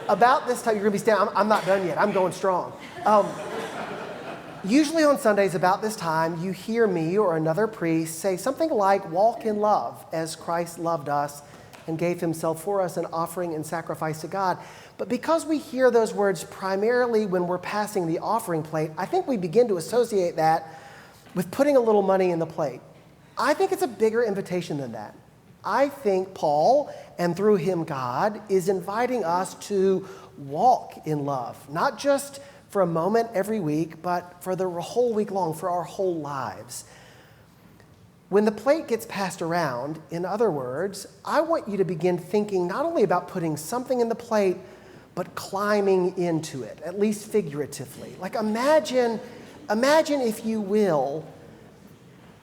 About this time, you're going to be standing. I'm not done yet. I'm going strong. Usually on Sundays about this time, you hear me or another priest say something like, walk in love as Christ loved us and gave himself for us, an offering and sacrifice to God. But because we hear those words primarily when we're passing the offering plate, I think we begin to associate that with putting a little money in the plate. I think it's a bigger invitation than that. I think Paul, and through him God, is inviting us to walk in love, not just for a moment every week, but for the whole week long, for our whole lives. When the plate gets passed around, in other words, I want you to begin thinking not only about putting something in the plate, but climbing into it, at least figuratively. Like imagine, if you will,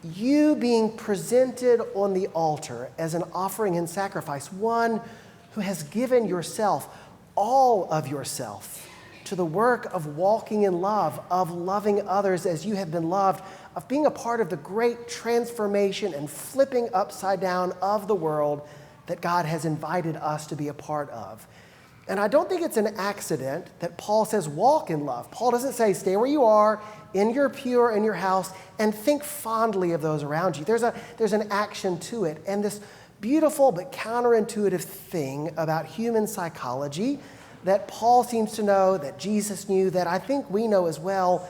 you being presented on the altar as an offering and sacrifice, one who has given yourself, all of yourself, to the work of walking in love, of loving others as you have been loved, of being a part of the great transformation and flipping upside down of the world that God has invited us to be a part of. And I don't think it's an accident that Paul says walk in love. Paul doesn't say stay where you are, in your pew or in your house, and think fondly of those around you. There's an action to it. And this beautiful but counterintuitive thing about human psychology that Paul seems to know, that Jesus knew, that I think we know as well,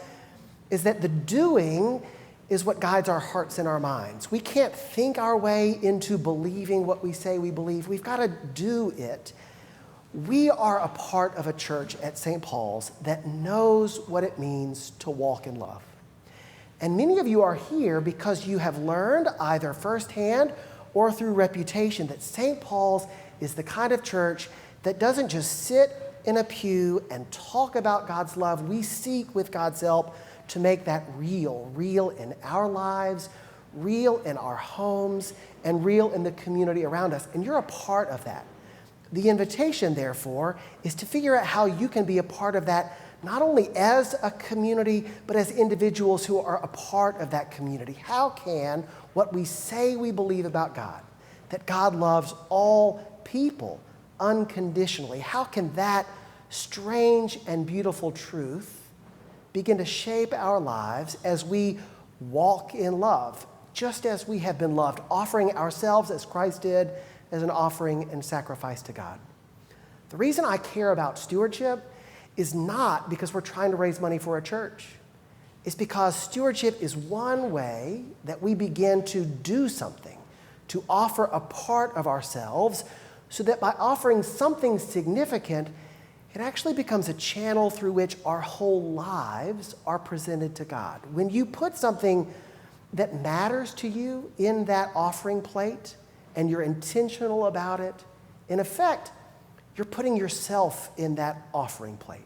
is that the doing is what guides our hearts and our minds. We can't think our way into believing what we say we believe. We've got to do it. We are a part of a church at St. Paul's that knows what it means to walk in love. And many of you are here because you have learned either firsthand or through reputation that St. Paul's is the kind of church that doesn't just sit in a pew and talk about God's love. We seek with God's help to make that real in our lives, real in our homes, and real in the community around us. And you're a part of that. The invitation, therefore, is to figure out how you can be a part of that, not only as a community, but as individuals who are a part of that community. How can what we say we believe about God, that God loves all people unconditionally, how can that strange and beautiful truth begin to shape our lives as we walk in love, just as we have been loved, offering ourselves as Christ did as an offering and sacrifice to God? The reason I care about stewardship is not because we're trying to raise money for a church. It's because stewardship is one way that we begin to do something, to offer a part of ourselves, so that by offering something significant, it actually becomes a channel through which our whole lives are presented to God. When you put something that matters to you in that offering plate, and you're intentional about it, in effect, you're putting yourself in that offering plate.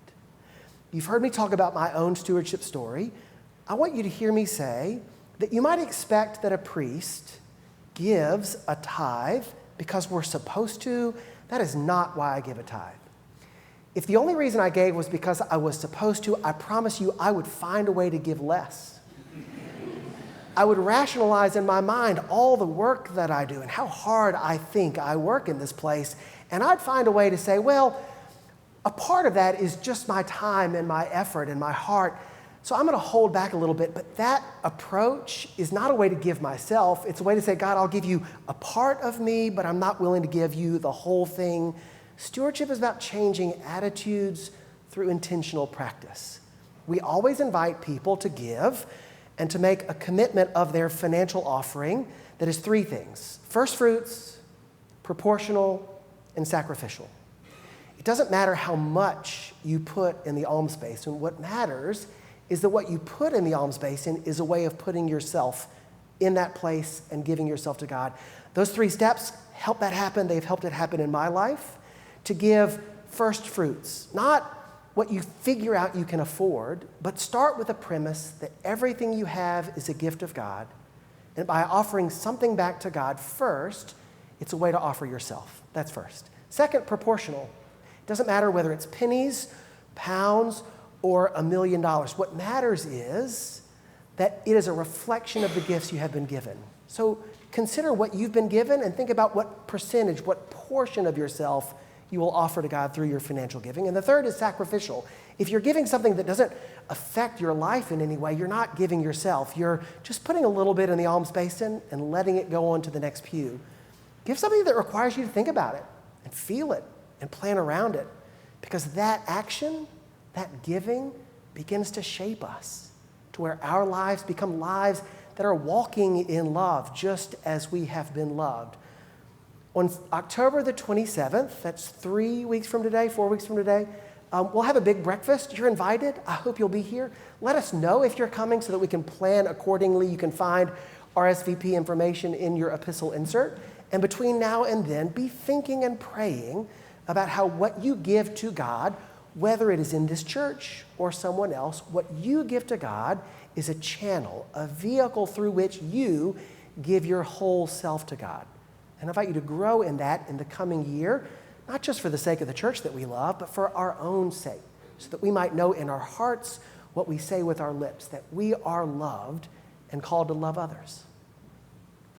You've heard me talk about my own stewardship story. I want you to hear me say that you might expect that a priest gives a tithe because we're supposed to. That is not why I give a tithe. If the only reason I gave was because I was supposed to, I promise you I would find a way to give less. I would rationalize in my mind all the work that I do and how hard I think I work in this place. And I'd find a way to say, well, a part of that is just my time and my effort and my heart. So I'm going to hold back a little bit. But that approach is not a way to give myself. It's a way to say, God, I'll give you a part of me, but I'm not willing to give you the whole thing. Stewardship is about changing attitudes through intentional practice. We always invite people to give and to make a commitment of their financial offering that is three things: first fruits, proportional, and sacrificial. It doesn't matter how much you put in the alms basin. What matters is that what you put in the alms basin is a way of putting yourself in that place and giving yourself to God. Those three steps help that happen. They've helped it happen in my life. To give first fruits, not what you figure out you can afford, but start with a premise that everything you have is a gift of God. And by offering something back to God first, it's a way to offer yourself. That's first. Second, proportional. It doesn't matter whether it's pennies, pounds, or $1 million. What matters is that it is a reflection of the gifts you have been given. So consider what you've been given and think about what percentage, what portion of yourself you will offer to God through your financial giving. And the third is sacrificial. If you're giving something that doesn't affect your life in any way, you're not giving yourself. You're just putting a little bit in the alms basin and letting it go on to the next pew. Give something that requires you to think about it and feel it and plan around it, because that action, that giving, begins to shape us to where our lives become lives that are walking in love, just as we have been loved. On October the 27th, that's 4 weeks from today, we'll have a big breakfast. You're invited. I hope you'll be here. Let us know if you're coming so that we can plan accordingly. You can find RSVP information in your epistle insert. And between now and then, be thinking and praying about how what you give to God, whether it is in this church or someone else, what you give to God is a channel, a vehicle through which you give your whole self to God. And I invite you to grow in that in the coming year, not just for the sake of the church that we love, but for our own sake, so that we might know in our hearts what we say with our lips, that we are loved and called to love others.